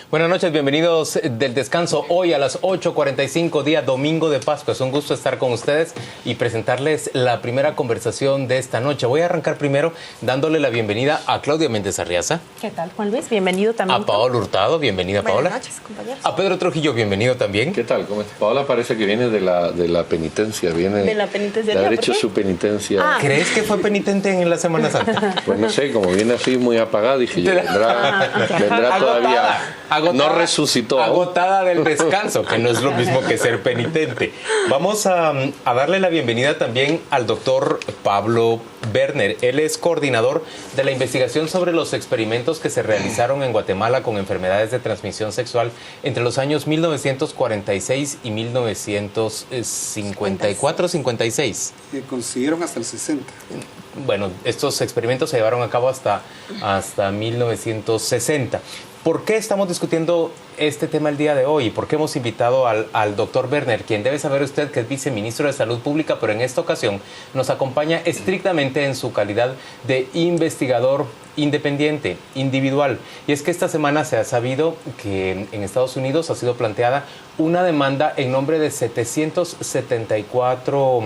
Buenas noches, bienvenidos del descanso hoy a las 8:45, día domingo de Pascua. Es un gusto estar con ustedes y presentarles la primera conversación de esta noche. Voy a arrancar primero dándole la bienvenida a Claudia Méndez Arriaza. ¿Qué tal, Juan Luis? Bienvenido también. A Paola Hurtado, bienvenida, Paola. Buenas noches, compañeros. A Pedro Trujillo, bienvenido también. ¿Qué tal? ¿Cómo está? Paola parece que viene de la penitencia, viene de la penitencia, de haber hecho su penitencia. ¿Crees que fue penitente en la Semana Santa? Pues no sé, como viene así muy apagada, dije yo, vendrá todavía. No resucitó. Agotada del descanso, que no es lo mismo que ser penitente. Vamos a darle la bienvenida también al doctor Pablo Berner. Él es coordinador de la investigación sobre los experimentos que se realizaron en Guatemala con enfermedades de transmisión sexual entre los años 1946 y 1954-56. Que consiguieron hasta el 60. Bueno, estos experimentos se llevaron a cabo hasta 1960. ¿Por qué estamos discutiendo este tema el día de hoy? ¿Por qué hemos invitado al doctor Berner, quien debe saber usted que es viceministro de Salud Pública, pero en esta ocasión nos acompaña estrictamente en su calidad de investigador independiente, individual? Y es que esta semana se ha sabido que en Estados Unidos ha sido planteada una demanda en nombre de 774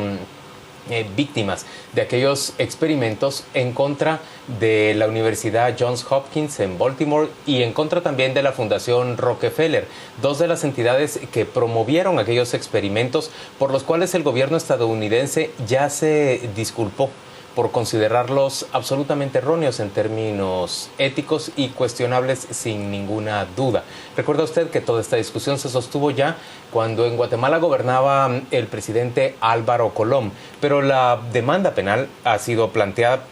víctimas de aquellos experimentos en contra de la Universidad Johns Hopkins en Baltimore y en contra también de la Fundación Rockefeller, dos de las entidades que promovieron aquellos experimentos por los cuales el gobierno estadounidense ya se disculpó por considerarlos absolutamente erróneos en términos éticos y cuestionables sin ninguna duda. Recuerda usted que toda esta discusión se sostuvo ya cuando en Guatemala gobernaba el presidente Álvaro Colom, pero la demanda penal ha sido planteada,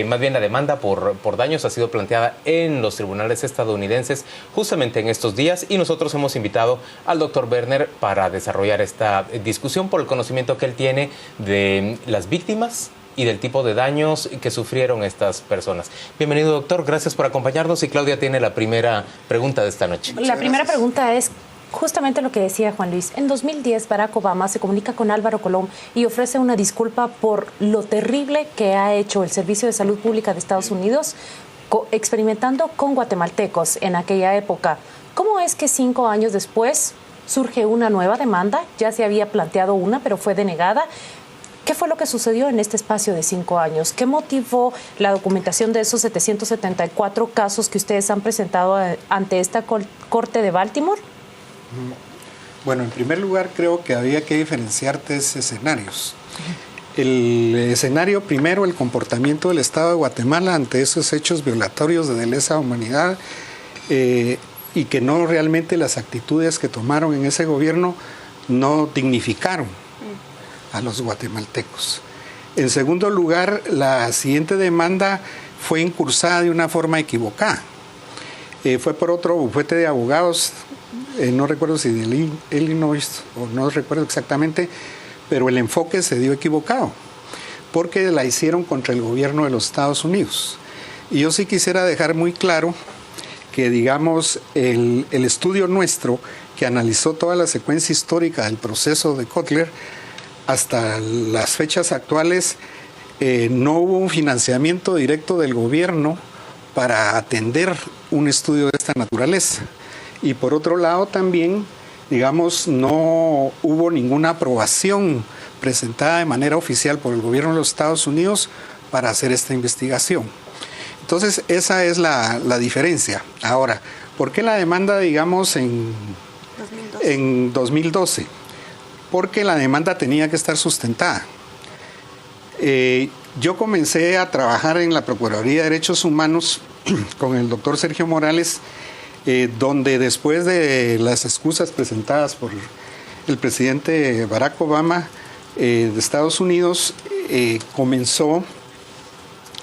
más bien la demanda por daños ha sido planteada en los tribunales estadounidenses justamente en estos días, y nosotros hemos invitado al doctor Berner para desarrollar esta discusión por el conocimiento que él tiene de las víctimas y del tipo de daños que sufrieron estas personas. Bienvenido, doctor, gracias por acompañarnos, y Claudia tiene la primera pregunta de esta noche. La primera pregunta es justamente lo que decía Juan Luis. En 2010, Barack Obama se comunica con Álvaro Colom y ofrece una disculpa por lo terrible que ha hecho el Servicio de Salud Pública de Estados Unidos experimentando con guatemaltecos en aquella época. ¿Cómo es que 5 años después surge una nueva demanda? Ya se había planteado una, pero fue denegada. ¿Qué fue lo que sucedió en este espacio de 5 años? ¿Qué motivó la documentación de esos 774 casos que ustedes han presentado ante esta corte de Baltimore? Bueno, en primer lugar, creo que había que diferenciar 3 escenarios. El escenario primero, el comportamiento del Estado de Guatemala ante esos hechos violatorios de lesa humanidad, y que no realmente las actitudes que tomaron en ese gobierno no dignificaron a los guatemaltecos. En segundo lugar, la siguiente demanda fue incursada de una forma equivocada. Fue por otro bufete de abogados, no recuerdo si de Illinois o no recuerdo exactamente, pero el enfoque se dio equivocado, porque la hicieron contra el gobierno de los Estados Unidos. Y yo sí quisiera dejar muy claro que, digamos, el estudio nuestro, que analizó toda la secuencia histórica del proceso de Kotler, hasta las fechas actuales, no hubo un financiamiento directo del gobierno para atender un estudio de esta naturaleza. Y por otro lado también, digamos, no hubo ninguna aprobación presentada de manera oficial por el gobierno de los Estados Unidos para hacer esta investigación. Entonces, esa es la diferencia. Ahora, ¿por qué la demanda, digamos, en 2012? Porque la demanda tenía que estar sustentada. Yo comencé a trabajar en la Procuraduría de Derechos Humanos con el doctor Sergio Morales, donde después de las excusas presentadas por el presidente Barack Obama de Estados Unidos, comenzó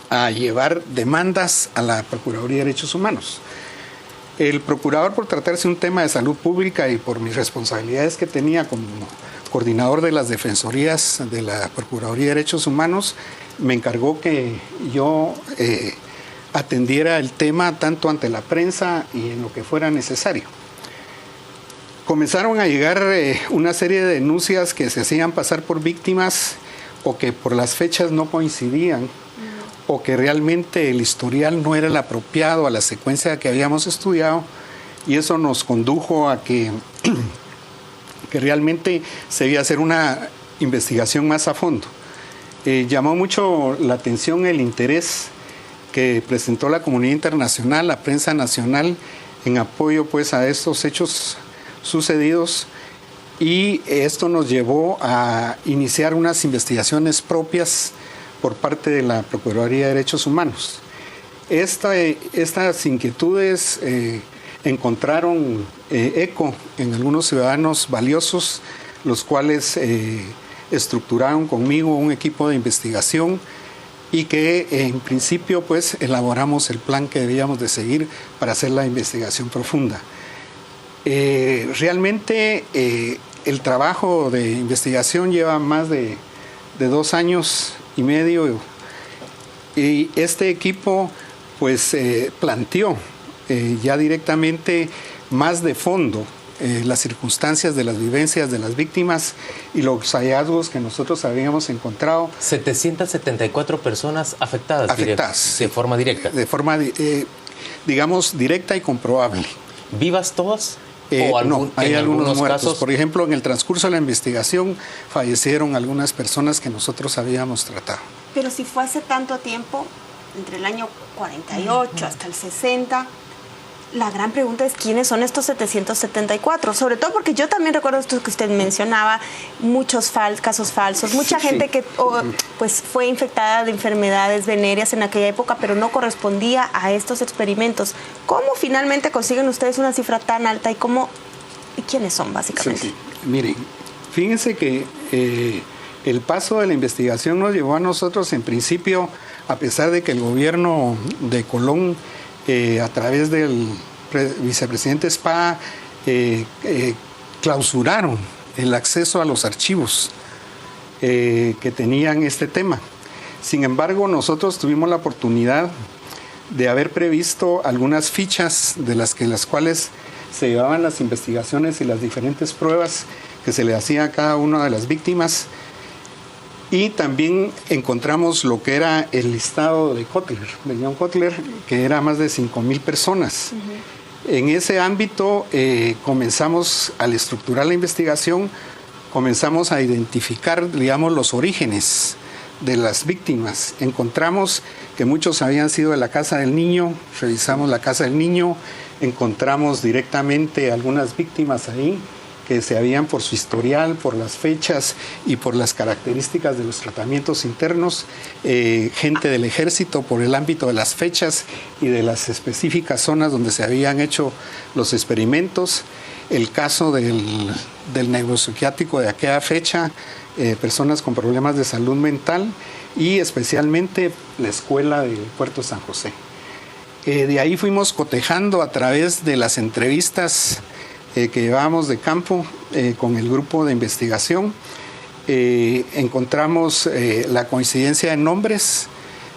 a llevar demandas a la Procuraduría de Derechos Humanos. El procurador, por tratarse de un tema de salud pública y por mis responsabilidades que tenía como coordinador de las defensorías de la Procuraduría de Derechos Humanos, me encargó que yo atendiera el tema tanto ante la prensa y en lo que fuera necesario. Comenzaron a llegar una serie de denuncias que se hacían pasar por víctimas o que por las fechas no coincidían o que realmente el historial no era el apropiado a la secuencia que habíamos estudiado, y eso nos condujo a que realmente se debía hacer una investigación más a fondo. Llamó mucho la atención el interés que presentó la comunidad internacional, la prensa nacional, en apoyo pues a estos hechos sucedidos, y esto nos llevó a iniciar unas investigaciones propias por parte de la Procuraduría de Derechos Humanos. Estas inquietudes encontraron eco en algunos ciudadanos valiosos, los cuales estructuraron conmigo un equipo de investigación y que en principio pues elaboramos el plan que debíamos de seguir para hacer la investigación profunda. Realmente el trabajo de investigación lleva más de 2 años y medio, y este equipo pues planteó ya directamente más de fondo las circunstancias de las vivencias de las víctimas y los hallazgos que nosotros habíamos encontrado. 774 personas afectadas de forma directa. De forma, digamos, directa y comprobable. ¿Vivas todas? No, hay algunos muertos. Casos? Por ejemplo, en el transcurso de la investigación fallecieron algunas personas que nosotros habíamos tratado. Pero si fue hace tanto tiempo, entre el año 48 hasta el 60... La gran pregunta es quiénes son estos 774, sobre todo porque yo también recuerdo esto que usted mencionaba, muchos casos falsos, mucha gente que pues fue infectada de enfermedades venéreas en aquella época, pero no correspondía a estos experimentos. ¿Cómo finalmente consiguen ustedes una cifra tan alta y quiénes son básicamente? Sí. Miren, fíjense que el paso de la investigación nos llevó a nosotros en principio, a pesar de que el gobierno de Colón a través del vicepresidente Espada clausuraron el acceso a los archivos que tenían este tema. Sin embargo, nosotros tuvimos la oportunidad de haber previsto algunas fichas de las cuales se llevaban las investigaciones y las diferentes pruebas que se le hacía a cada una de las víctimas. Y también encontramos lo que era el listado de Kotler, de John Kotler, que era más de 5,000 personas. En ese ámbito comenzamos, al estructurar la investigación, comenzamos a identificar, digamos, los orígenes de las víctimas. Encontramos que muchos habían sido de la Casa del Niño, revisamos la Casa del Niño, encontramos directamente algunas víctimas ahí, que se habían por su historial, por las fechas y por las características de los tratamientos internos, gente del ejército por el ámbito de las fechas y de las específicas zonas donde se habían hecho los experimentos, el caso del neuropsiquiátrico de aquella fecha, personas con problemas de salud mental y especialmente la escuela del Puerto San José. De ahí fuimos cotejando a través de las entrevistas que llevábamos de campo con el grupo de investigación. Encontramos la coincidencia en nombres.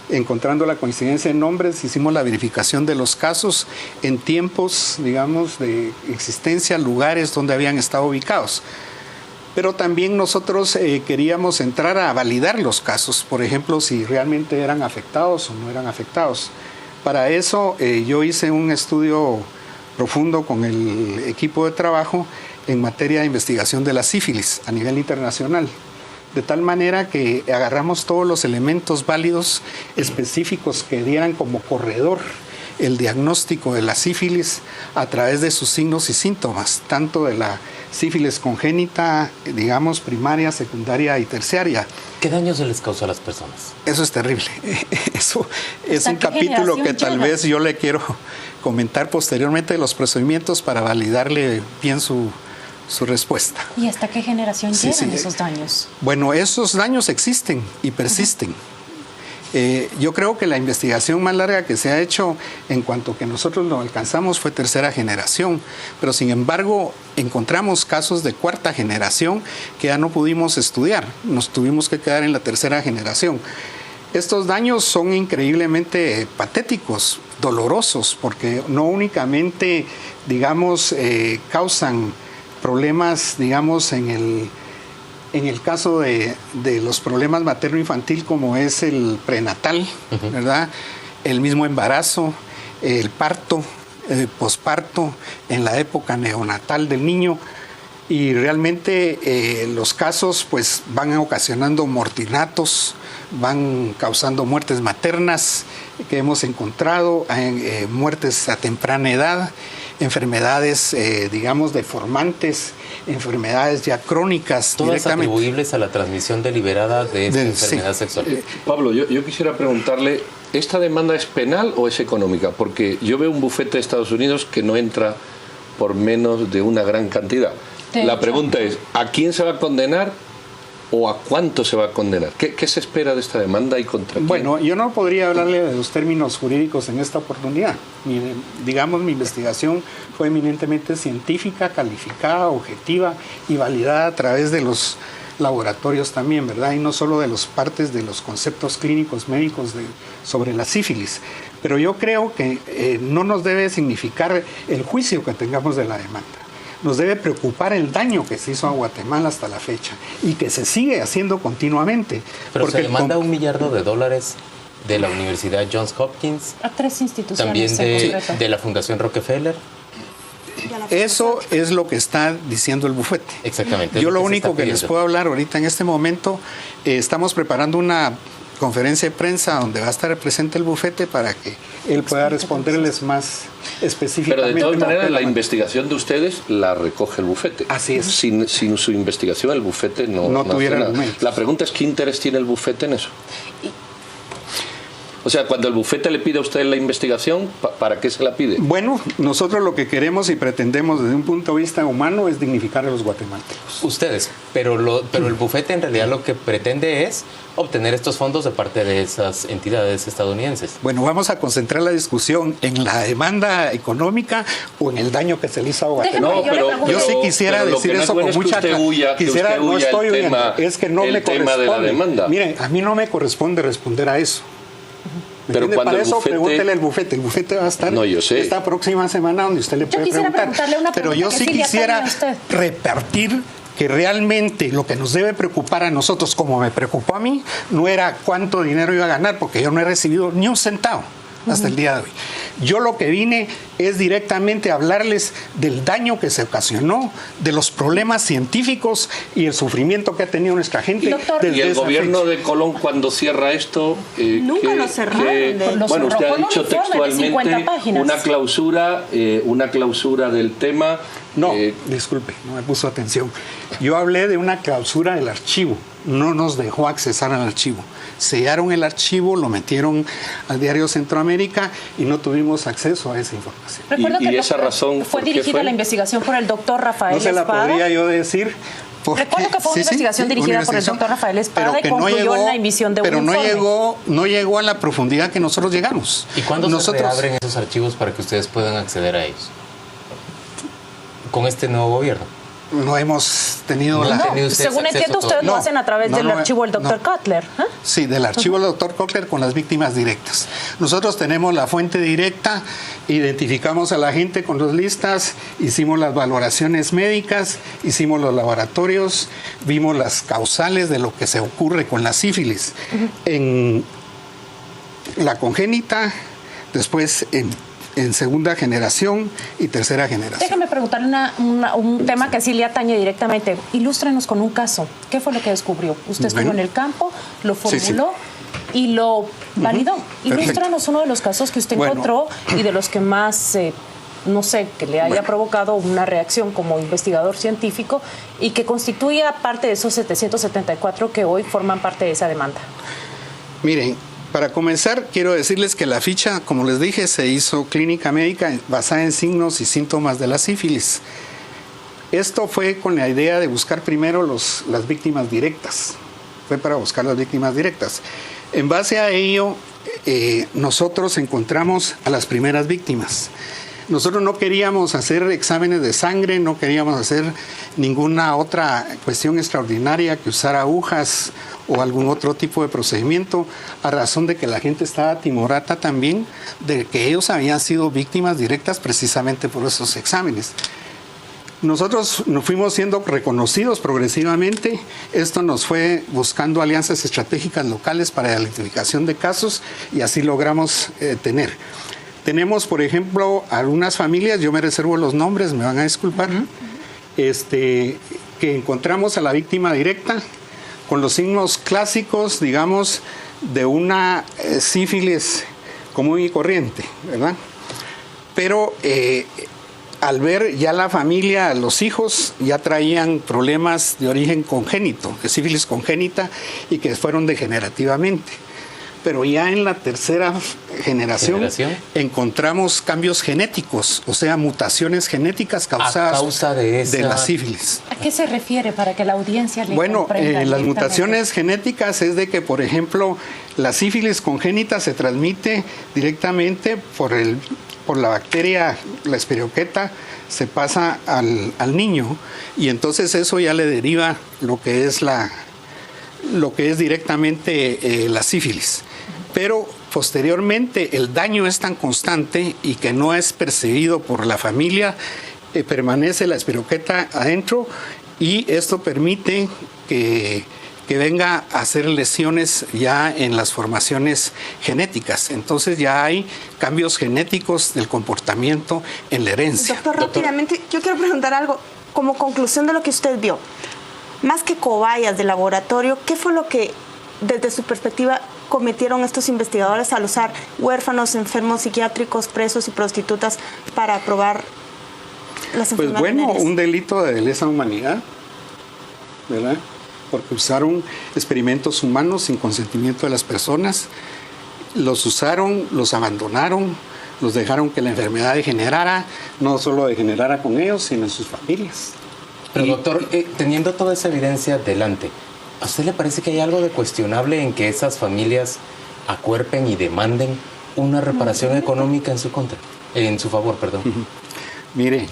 Encontrando la coincidencia en nombres, hicimos la verificación de los casos en tiempos, digamos, de existencia, lugares donde habían estado ubicados. Pero también nosotros queríamos entrar a validar los casos, por ejemplo, si realmente eran afectados o no eran afectados. Para eso yo hice un estudio profundo con el equipo de trabajo en materia de investigación de la sífilis a nivel internacional, de tal manera que agarramos todos los elementos válidos específicos que dieran como corredor el diagnóstico de la sífilis a través de sus signos y síntomas, tanto de la sífilis congénita, digamos, primaria, secundaria y terciaria. ¿Qué daño se les causó a las personas? Eso es terrible. Eso es un capítulo que tal vez yo le quiero comentar posteriormente de los procedimientos para validarle bien su respuesta. ¿Y hasta qué generación llegan esos daños? Bueno, esos daños existen y persisten. Yo creo que la investigación más larga que se ha hecho en cuanto que nosotros lo alcanzamos fue 3ª generación, pero sin embargo encontramos casos de 4ª generación que ya no pudimos estudiar, nos tuvimos que quedar en la 3ª generación. Estos daños son increíblemente patéticos, dolorosos, porque no únicamente, digamos, causan problemas, digamos, en el caso de los problemas materno-infantil, como es el prenatal, ¿verdad? El mismo embarazo, el parto, posparto, en la época neonatal del niño, y realmente los casos pues van ocasionando mortinatos, van causando muertes maternas que hemos encontrado, muertes a temprana edad, enfermedades, digamos, deformantes, enfermedades ya crónicas. Todas atribuibles a la transmisión deliberada de esta enfermedad sexual. Pablo, yo quisiera preguntarle, ¿esta demanda es penal o es económica? Porque yo veo un bufete de Estados Unidos que no entra por menos de una gran cantidad. La pregunta es, ¿a quién se va a condenar o a cuánto se va a condenar? ¿Qué se espera de esta demanda y contra quién? Bueno, yo no podría hablarle de los términos jurídicos en esta oportunidad. Mi investigación fue eminentemente científica, calificada, objetiva y validada a través de los laboratorios también, ¿verdad? Y no solo de las partes de los conceptos clínicos médicos sobre la sífilis. Pero yo creo que no nos debe significar el juicio que tengamos de la demanda. Nos debe preocupar el daño que se hizo a Guatemala hasta la fecha y que se sigue haciendo continuamente. Pero se demanda $1 millardo de la Universidad Johns Hopkins. A 3 instituciones. También de la Fundación Rockefeller. Eso es lo que está diciendo el bufete. Exactamente. Yo lo único que les puedo hablar ahorita en este momento, estamos preparando una conferencia de prensa donde va a estar presente el bufete para que él pueda responderles más específicamente. Pero de todas maneras, la investigación de ustedes la recoge el bufete. Así es. Sin su investigación, el bufete no tuviera nada. argumentos. La pregunta es, ¿qué interés tiene el bufete en eso? O sea, cuando el bufete le pide a usted la investigación, ¿para qué se la pide? Bueno, nosotros lo que queremos y pretendemos desde un punto de vista humano es dignificar a los guatemaltecos. Ustedes, pero el bufete en realidad lo que pretende es obtener estos fondos de parte de esas entidades estadounidenses. Bueno, vamos a concentrar la discusión en la demanda económica o en el daño que se le hizo a Guatemala. No, pero yo sí quisiera decir eso con mucha claridad. No estoy oyendo, es que no me corresponde. Miren, a mí no me corresponde responder a eso. Pero cuando para eso bufete... pregúntele al bufete. El bufete va a estar esta próxima semana donde usted le puede preguntar. Pero yo sí quisiera repartir que realmente lo que nos debe preocupar a nosotros, como me preocupó a mí, no era cuánto dinero iba a ganar, porque yo no he recibido ni un centavo hasta el día de hoy. Yo lo que vine es directamente a hablarles del daño que se ocasionó, de los problemas científicos y el sufrimiento que ha tenido nuestra gente. Doctor, ¿y el gobierno de Colón cuando cierra esto? Nunca lo cerraron. Bueno, usted ha dicho textualmente una clausura del tema. No, disculpe, no me puso atención. Yo hablé de una clausura del archivo. No nos dejó accesar al archivo. Sellaron el archivo, lo metieron al diario Centroamérica y no tuvimos acceso a esa información. Recuerdo que esa razón fue dirigida la investigación por el doctor Rafael Espada. No se la podría yo decir. Recuerdo que fue una investigación dirigida por el doctor Rafael Espada y concluyó en la emisión de un informe. Pero no llegó a la profundidad que nosotros llegamos. ¿Y cuándo se reabren esos archivos para que ustedes puedan acceder a ellos? ¿Con este nuevo gobierno? No hemos tenido según entiendo, ustedes lo hacen a través del archivo del doctor Cutler. Sí, del archivo del doctor Cutler con las víctimas directas. Nosotros tenemos la fuente directa, identificamos a la gente con las listas, hicimos las valoraciones médicas, hicimos los laboratorios, vimos las causales de lo que se ocurre con la sífilis en la congénita, después en segunda generación y tercera generación. Déjame preguntarle un tema que sí le atañe directamente. Ilústrenos con un caso. ¿Qué fue lo que descubrió? Usted estuvo en el campo, lo formuló y lo validó. Ilústranos uno de los casos que usted encontró y de los que más, no sé, que le haya provocado una reacción como investigador científico y que constituya parte de esos 774 que hoy forman parte de esa demanda. Miren, para comenzar, quiero decirles que la ficha, como les dije, se hizo clínica médica basada en signos y síntomas de la sífilis. Esto fue con la idea de buscar primero las víctimas directas. Fue para buscar las víctimas directas. En base a ello, nosotros encontramos a las primeras víctimas. Nosotros no queríamos hacer exámenes de sangre, no queríamos hacer ninguna otra cuestión extraordinaria que usar agujas o algún otro tipo de procedimiento, a razón de que la gente estaba timorata también de que ellos habían sido víctimas directas precisamente por esos exámenes. Nosotros nos fuimos siendo reconocidos progresivamente. Esto nos fue buscando alianzas estratégicas locales para la identificación de casos y así logramos tener. Tenemos, por ejemplo, algunas familias, yo me reservo los nombres, me van a disculpar, que encontramos a la víctima directa con los signos clásicos, digamos, de una sífilis común y corriente, ¿verdad? Pero al ver ya la familia, los hijos ya traían problemas de origen congénito, de sífilis congénita, y que fueron degenerativamente. Pero ya en la tercera generación encontramos cambios genéticos, o sea, mutaciones genéticas causadas de la sífilis. ¿A qué se refiere para que la audiencia le comprenda? Las mutaciones genéticas es de que, por ejemplo, la sífilis congénita se transmite directamente por la bacteria, la Escherichia, se pasa al niño, y entonces eso ya le deriva lo que es directamente la sífilis. Pero posteriormente el daño es tan constante y que no es percibido por la familia, permanece la Escherichia adentro, y esto permite que venga a hacer lesiones ya en las formaciones genéticas. Entonces ya hay cambios genéticos del comportamiento en la herencia. Doctor, rápidamente, yo quiero preguntar algo como conclusión de lo que usted vio. Más que cobayas de laboratorio, ¿qué fue lo que, desde su perspectiva, cometieron estos investigadores al usar huérfanos, enfermos psiquiátricos, presos y prostitutas para probar las enfermedades? Pues bueno, un delito de lesa humanidad, ¿verdad? Porque usaron experimentos humanos sin consentimiento de las personas, los usaron, los abandonaron, los dejaron que la enfermedad degenerara, no solo degenerara con ellos, sino en sus familias. Pero doctor, teniendo toda esa evidencia delante, ¿a usted le parece que hay algo de cuestionable en que esas familias acuerpen y demanden una reparación económica en su favor? Mire,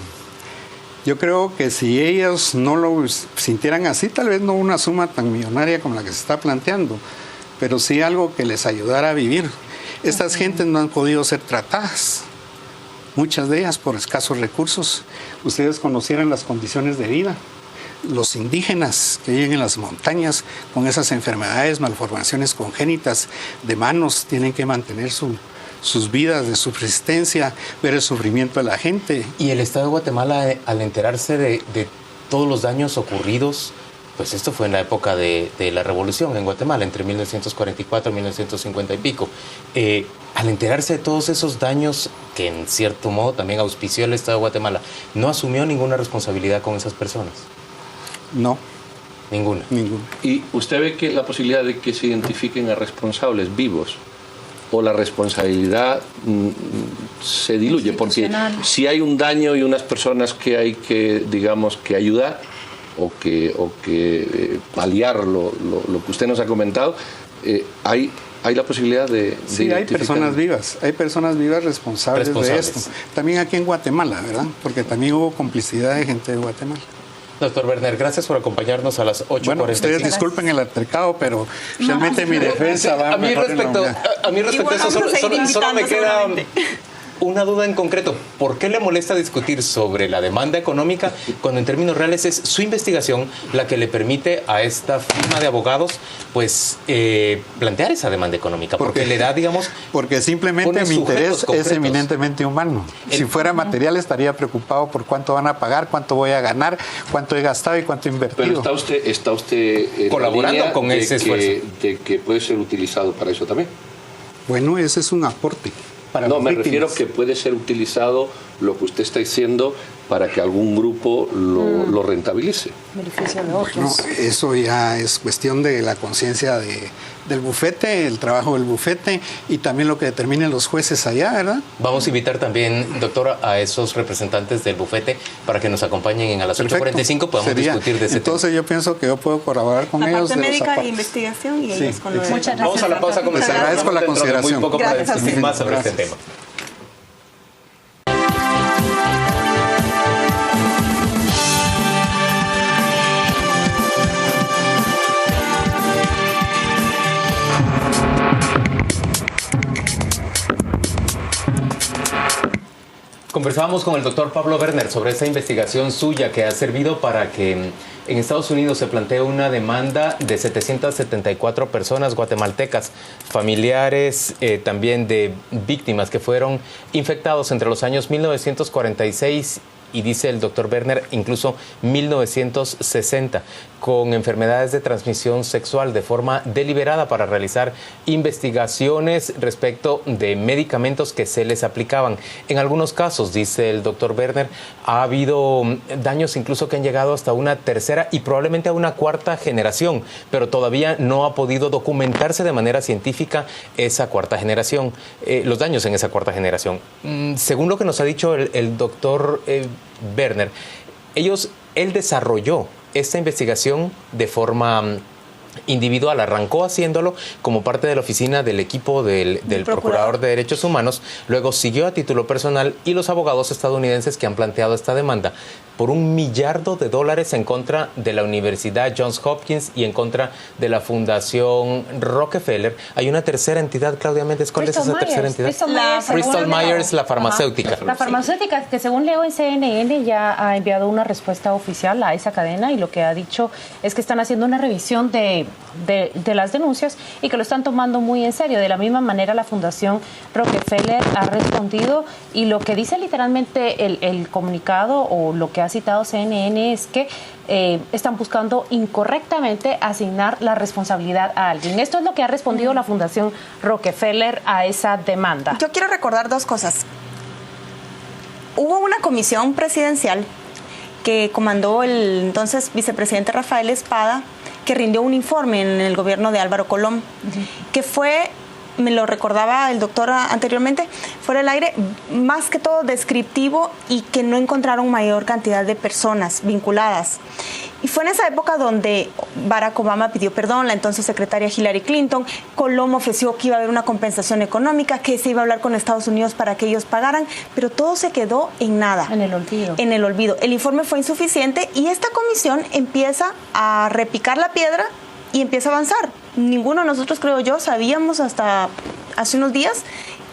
yo creo que si ellos no lo sintieran así, tal vez no una suma tan millonaria como la que se está planteando, pero sí algo que les ayudara a vivir. Estas gentes no han podido ser tratadas, muchas de ellas por escasos recursos. Ustedes conocieran las condiciones de vida. Los indígenas que viven en las montañas con esas enfermedades, malformaciones congénitas de manos, tienen que mantener sus vidas de subsistencia, ver el sufrimiento de la gente. Y el Estado de Guatemala, al enterarse de todos los daños ocurridos, pues esto fue en la época de la Revolución en Guatemala, entre 1944 y 1950 y pico. Al enterarse de todos esos daños, que en cierto modo también auspició el Estado de Guatemala, ¿no asumió ninguna responsabilidad con esas personas? No. Ninguna. ¿Y usted ve que la posibilidad de que se identifiquen a responsables vivos o la responsabilidad se diluye? Porque si hay un daño y unas personas que hay que, digamos, que ayudar o que paliar lo que usted nos ha comentado, hay la posibilidad de sí, hay personas vivas responsables de esto. También aquí en Guatemala, ¿verdad? Porque también hubo complicidad de gente de Guatemala. Doctor Berner, gracias por acompañarnos a las 8:45. Bueno, ustedes disculpen el altercado, pero realmente mi defensa va mejor en la... A mí respecto a eso solo me queda una duda en concreto. ¿Por qué le molesta discutir sobre la demanda económica cuando en términos reales es su investigación la que le permite a esta firma de abogados pues plantear esa demanda económica? Porque le da, digamos... Porque simplemente mi interés es eminentemente humano. Si fuera material estaría preocupado por cuánto van a pagar, cuánto voy a ganar, cuánto he gastado y cuánto he invertido. Pero está usted colaborando con ese esfuerzo. De que puede ser utilizado para eso también. Bueno, ese es un aporte. No, me refiero que puede ser utilizado lo que usted está diciendo para que algún grupo lo rentabilice. No, eso ya es cuestión de la conciencia del bufete, el trabajo del bufete y también lo que determinen los jueces allá, ¿verdad? Vamos a invitar también, doctora, a esos representantes del bufete para que nos acompañen a las 8:45, podamos discutir de ese Entonces tema. Yo pienso que yo puedo colaborar con ellos. La parte médica e investigación y ellos con lo de... Muchas gracias. Vamos a la pausa comercial. Les agradezco la consideración. Muy poco para discutir más sobre este tema. Conversábamos con el doctor Pablo Werner sobre esa investigación suya que ha servido para que en Estados Unidos se plantee una demanda de 774 personas guatemaltecas, familiares también de víctimas que fueron infectados entre los años 1946 y dice el doctor Werner, incluso 1960, con enfermedades de transmisión sexual de forma deliberada para realizar investigaciones respecto de medicamentos que se les aplicaban. En algunos casos, dice el doctor Werner, ha habido daños incluso que han llegado hasta una tercera y probablemente a una cuarta generación, pero todavía no ha podido documentarse de manera científica esa cuarta generación, los daños en esa cuarta generación. Según lo que nos ha dicho el doctor Werner, él desarrolló esta investigación de forma individual, arrancó haciéndolo como parte de la oficina del equipo del Procurador de Derechos Humanos, luego siguió a título personal y los abogados estadounidenses que han planteado esta demanda por $1 millardo en contra de la Universidad Johns Hopkins y en contra de la Fundación Rockefeller. Hay una tercera entidad, Claudia Méndez. ¿Cuál es esa tercera entidad? Bristol Myers, la farmacéutica. La farmacéutica, que según leo en CNN ya ha enviado una respuesta oficial a esa cadena y lo que ha dicho es que están haciendo una revisión de las denuncias y que lo están tomando muy en serio. De la misma manera, la Fundación Rockefeller ha respondido y lo que dice literalmente el comunicado o lo que ha citado CNN es que están buscando incorrectamente asignar la responsabilidad a alguien. Esto es lo que ha respondido la Fundación Rockefeller a esa demanda. Yo quiero recordar dos cosas. Hubo una comisión presidencial que comandó el entonces vicepresidente Rafael Espada, que rindió un informe en el gobierno de Álvaro Colom, que fue, me lo recordaba el doctor anteriormente, fuera del aire, más que todo descriptivo y que no encontraron mayor cantidad de personas vinculadas. Y fue en esa época donde Barack Obama pidió perdón, la entonces secretaria Hillary Clinton, Colom ofreció que iba a haber una compensación económica, que se iba a hablar con Estados Unidos para que ellos pagaran, pero todo se quedó en nada. En el olvido. En el olvido. El informe fue insuficiente y esta comisión empieza a repicar la piedra y empieza a avanzar. Ninguno de nosotros, creo yo, sabíamos hasta hace unos días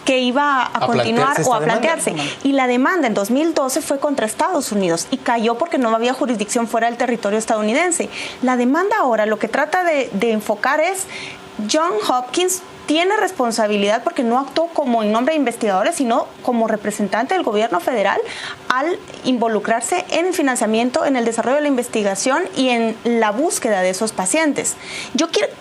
que iba a continuar o a plantearse. Y la demanda en 2012 fue contra Estados Unidos y cayó porque no había jurisdicción fuera del territorio estadounidense. La demanda ahora lo que trata de enfocar es Johns Hopkins tiene responsabilidad porque no actuó como en nombre de investigadores, sino como representante del gobierno federal al involucrarse en el financiamiento, en el desarrollo de la investigación y en la búsqueda de esos pacientes.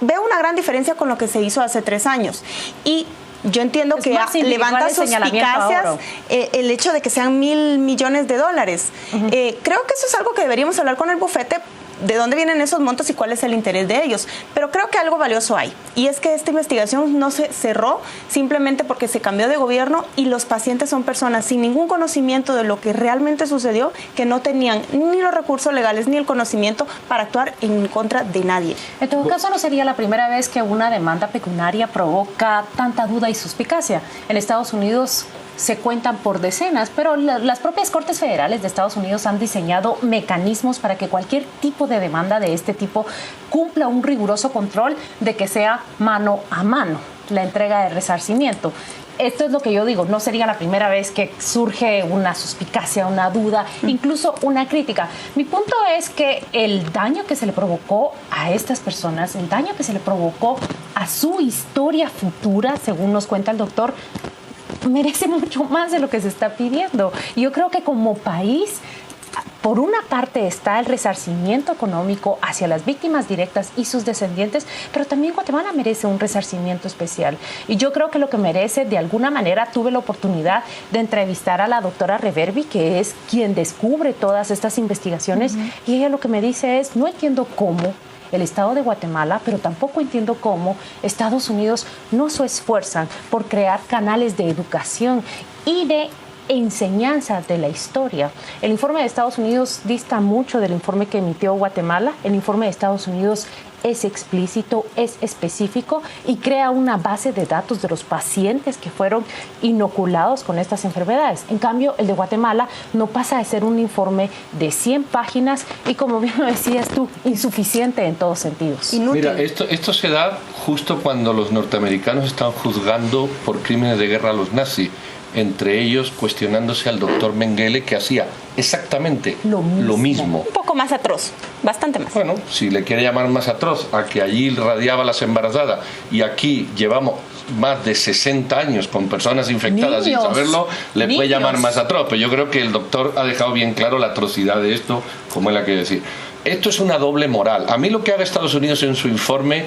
Veo una gran diferencia con lo que se hizo hace 3 años. Y yo entiendo que levanta suspicacias el hecho de que sean $1,000 millones. Creo que eso es algo que deberíamos hablar con el bufete, de dónde vienen esos montos y cuál es el interés de ellos. Pero creo que algo valioso hay. Y es que esta investigación no se cerró simplemente porque se cambió de gobierno y los pacientes son personas sin ningún conocimiento de lo que realmente sucedió, que no tenían ni los recursos legales ni el conocimiento para actuar en contra de nadie. En todo caso, no sería la primera vez que una demanda pecuniaria provoca tanta duda y suspicacia. En Estados Unidos se cuentan por decenas, pero las propias Cortes Federales de Estados Unidos han diseñado mecanismos para que cualquier tipo de demanda de este tipo cumpla un riguroso control de que sea mano a mano la entrega de resarcimiento. Esto es lo que yo digo, no sería la primera vez que surge una suspicacia, una duda, incluso una crítica. Mi punto es que el daño que se le provocó a estas personas, el daño que se le provocó a su historia futura, según nos cuenta el doctor, merece mucho más de lo que se está pidiendo. Y yo creo que como país, por una parte está el resarcimiento económico hacia las víctimas directas y sus descendientes, pero también Guatemala merece un resarcimiento especial. Y yo creo que lo que merece, de alguna manera, tuve la oportunidad de entrevistar a la doctora Reverbi, que es quien descubre todas estas investigaciones, y ella lo que me dice es, no entiendo cómo el Estado de Guatemala, pero tampoco entiendo cómo Estados Unidos no se esfuerzan por crear canales de educación y de enseñanza de la historia. El informe de Estados Unidos dista mucho del informe que emitió Guatemala. El informe de Estados Unidos es explícito, es específico y crea una base de datos de los pacientes que fueron inoculados con estas enfermedades. En cambio, el de Guatemala no pasa de ser un informe de 100 páginas y, como bien lo decías tú, insuficiente en todos sentidos. Mira, esto se da justo cuando los norteamericanos están juzgando por crímenes de guerra a los nazis. entre ellos cuestionándose al doctor Mengele, que hacía exactamente lo mismo. Un poco más atroz, bastante más. Bueno, si le quiere llamar más atroz a que allí irradiaba las embarazadas y aquí llevamos más de 60 años con personas infectadas sin saberlo, le puede llamar más atroz. Pero yo creo que el doctor ha dejado bien claro la atrocidad de esto, como él ha querido decir. Esto es una doble moral. A mí lo que haga Estados Unidos en su informe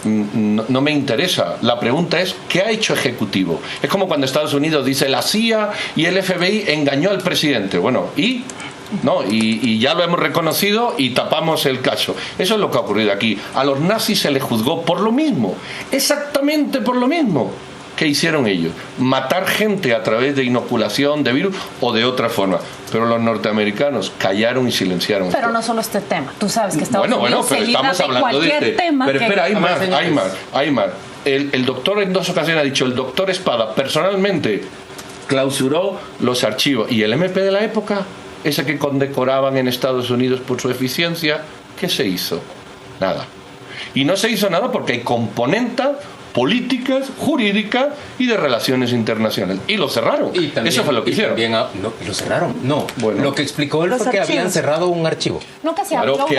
no me interesa. La pregunta es, ¿qué ha hecho Ejecutivo? Es como cuando Estados Unidos dice la CIA y el FBI engañó al presidente. Bueno, ¿y? No, y ya lo hemos reconocido y tapamos el caso. Eso es lo que ha ocurrido aquí. A los nazis se les juzgó por lo mismo, exactamente por lo mismo que hicieron ellos, matar gente a través de inoculación de virus o de otra forma. Pero los norteamericanos callaron y silenciaron. Pero no solo este tema. Tú sabes que Estados Unidos pero se libra estamos de hablando de cualquier tema. Pero espera, hay más. señores. El doctor en 2 ocasiones ha dicho, el doctor Espada personalmente clausuró los archivos. Y el MP de la época, ese que condecoraban en Estados Unidos por su eficiencia, ¿qué se hizo? Nada. Y no se hizo nada porque hay componentes políticas, jurídicas y de relaciones internacionales. Y lo cerraron. Y también, eso fue lo que hicieron. No, lo cerraron. No, bueno, lo que explicó él fue que habían cerrado un archivo. Nunca se abrió que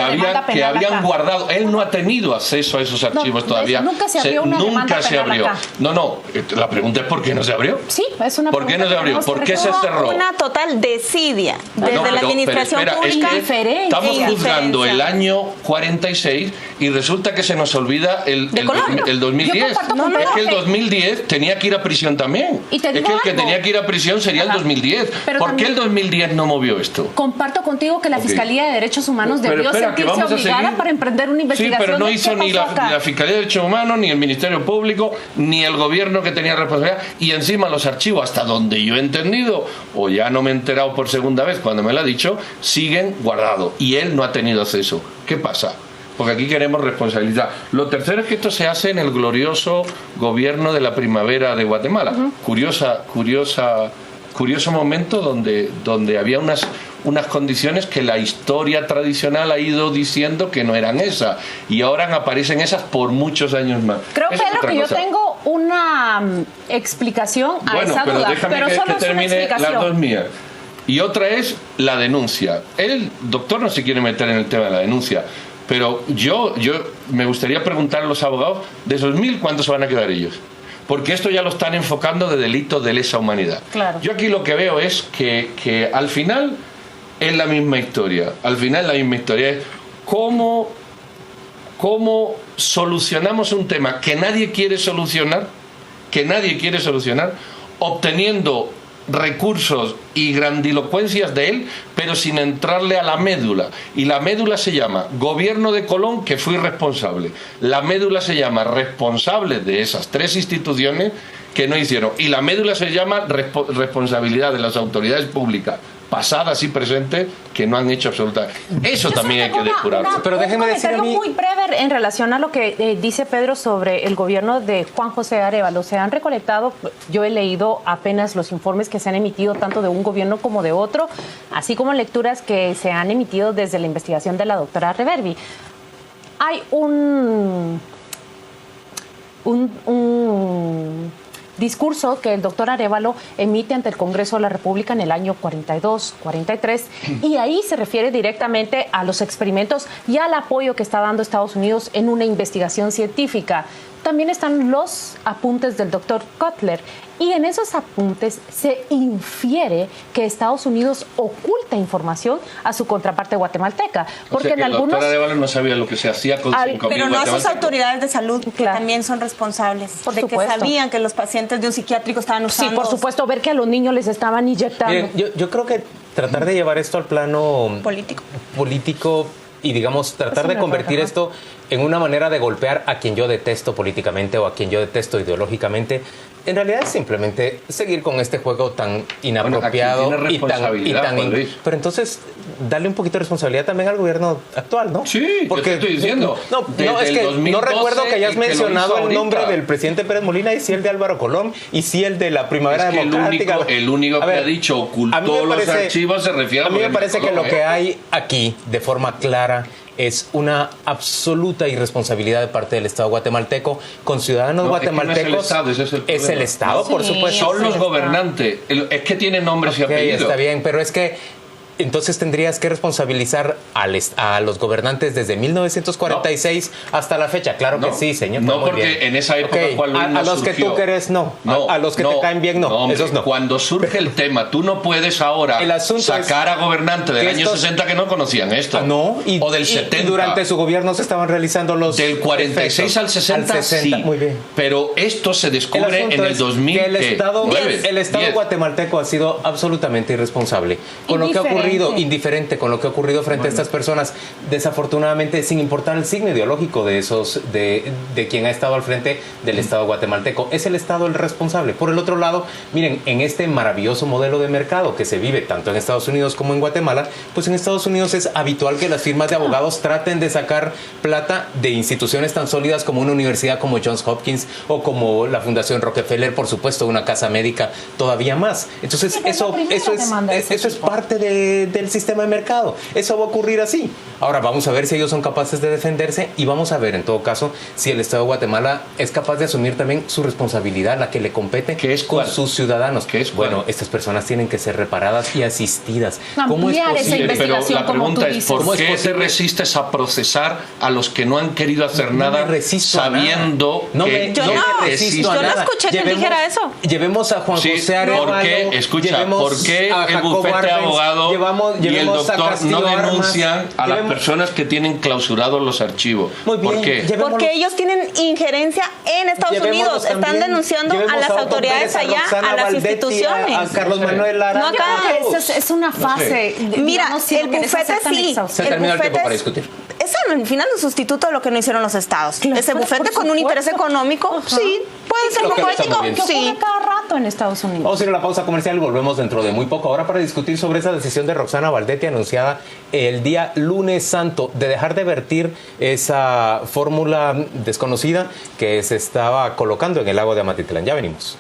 habían guardado. Él no ha tenido acceso a esos archivos todavía. Nunca se abrió una demanda penal acá. No, la pregunta es ¿por qué no se abrió? Sí, es una pregunta. ¿Por qué no se abrió? ¿Por qué se cerró? Una total desidia desde la administración pública. Estamos juzgando el año 46 y resulta que se nos olvida el 2010. Es que el 2010 tenía que ir a prisión también. Es que el que tenía que ir a prisión sería el 2010. ¿Por qué el 2010 no movió esto? Comparto contigo que la Fiscalía de Derechos Humanos debió sentirse obligada para emprender una investigación. Sí, pero no hizo ni la Fiscalía de Derechos Humanos, ni el Ministerio Público, ni el gobierno que tenía responsabilidad. Y encima los archivos, hasta donde yo he entendido, o ya no me he enterado por segunda vez cuando me lo ha dicho, siguen guardados. Y él no ha tenido acceso. ¿Qué pasa? Porque aquí queremos responsabilidad. Lo tercero es que esto se hace en el glorioso gobierno de la primavera de Guatemala. Curioso momento donde había unas condiciones que la historia tradicional ha ido diciendo que no eran esas. Y ahora aparecen esas por muchos años más. Creo, Pedro, que yo tengo una explicación a esa duda. Pero solo que termine las dos mías. Y otra es la denuncia. El doctor no se quiere meter en el tema de la denuncia. Pero yo me gustaría preguntar a los abogados, de esos 1.000, ¿cuántos se van a quedar ellos? Porque esto ya lo están enfocando de delito de lesa humanidad. Claro. Yo aquí lo que veo es que al final es la misma historia. Al final la misma historia es cómo solucionamos un tema que nadie quiere solucionar, obteniendo recursos y grandilocuencias de él, pero sin entrarle a la médula. Y la médula se llama Gobierno de Colón, que fui responsable. La médula se llama responsable de esas 3 instituciones que no hicieron. Y la médula se llama responsabilidad de las autoridades públicas, pasadas y presentes, que no han hecho absolutamente. Eso también hay que depurarlo. Pero déjeme decir a mí muy breve en relación a lo que dice Pedro sobre el gobierno de Juan José Arévalo. Se han recolectado, yo he leído apenas los informes que se han emitido tanto de un gobierno como de otro, así como lecturas que se han emitido desde la investigación de la doctora Reverbi. Hay un discurso que el doctor Arévalo emite ante el Congreso de la República en el año 42, 43, y ahí se refiere directamente a los experimentos y al apoyo que está dando Estados Unidos en una investigación científica. También están los apuntes del doctor Kotler, y en esos apuntes se infiere que Estados Unidos oculta información a su contraparte guatemalteca. Porque el doctor Arévalo no sabía lo que se hacía con 5.000 pero no a sus autoridades de salud, que también son responsables, que sabían que los pacientes de un psiquiátrico estaban usando... Sí, por supuesto, ver que a los niños les estaban inyectando. Miren, yo creo que tratar de llevar esto al plano político y, digamos, tratar de convertir esto en una manera de golpear a quien yo detesto políticamente o a quien yo detesto ideológicamente, en realidad es simplemente seguir con este juego tan inapropiado pero entonces darle un poquito de responsabilidad también al gobierno actual, ¿no? Sí, porque te estoy diciendo. No, es que 2012, no recuerdo que hayas mencionado el nombre del presidente Pérez Molina, y sí el de Álvaro Colón, y sí el de la Primavera Democrática. El único que ha dicho ocultó los archivos se refiere a... A mí me parece que lo que hay aquí de forma clara es una absoluta irresponsabilidad de parte del Estado guatemalteco con ciudadanos guatemaltecos. Es que no es el Estado, ese es el problema. Es el Estado, por supuesto. Son los gobernantes. Es que tienen nombres y apellidos. Está bien, pero es que entonces tendrías que responsabilizar a los gobernantes desde 1946 hasta la fecha. Claro que sí, señor. No, porque bien. En esa época Juan Luis a los surgió. Que tú querés, no. A los que te caen bien, no. Hombre, esos no. Cuando surge el tema, tú no puedes ahora sacar a gobernantes del año 60 que no conocían esto. No, o del 70. Y durante su gobierno se estaban realizando los del 46 al 60, sí. Muy bien. Pero esto se descubre en el 2000. Que el Estado guatemalteco ha sido absolutamente irresponsable con lo que ha ocurrido. Indiferente con lo que ha ocurrido frente a estas personas, desafortunadamente sin importar el signo ideológico de quien ha estado al frente del Estado guatemalteco. Es el Estado el responsable. Por el otro lado, miren, en este maravilloso modelo de mercado que se vive tanto en Estados Unidos como en Guatemala, pues en Estados Unidos es habitual que las firmas de abogados traten de sacar plata de instituciones tan sólidas como una universidad como Johns Hopkins o como la Fundación Rockefeller, por supuesto, una casa médica todavía más. Entonces, eso es parte del sistema de mercado. Eso va a ocurrir así. Ahora vamos a ver si ellos son capaces de defenderse y vamos a ver en todo caso si el Estado de Guatemala es capaz de asumir también su responsabilidad, la que le compete con sus ciudadanos. Bueno, estas personas tienen que ser reparadas y asistidas. ¿Cómo es posible? Pero la pregunta es, ¿por qué te resistes a procesar a los que no han querido hacer nada sabiendo que yo no escuché que dijera eso? Llevemos a Juan José Arevalo. ¿Por qué el bufete de abogados y el doctor no denuncian a las personas que tienen clausurados los archivos? Muy bien. ¿Por qué? Porque ellos tienen injerencia en Estados Unidos. Están denunciando a las autoridades allá, a las instituciones. A Carlos Manuel Lara. No, acá es una fase. Mira, el bufete sí. Se terminó el tiempo para discutir. Es al final un sustituto de lo que no hicieron los estados. Ese bufete con un interés económico, sí, puede ser poco ético. Que ocurre cada rato en Estados Unidos. Vamos a ir a la pausa comercial y volvemos dentro de muy poco. Ahora para discutir sobre esa decisión de Roxana Valdetti anunciada el día lunes santo de dejar de vertir esa fórmula desconocida que se estaba colocando en el lago de Amatitlán. Ya venimos.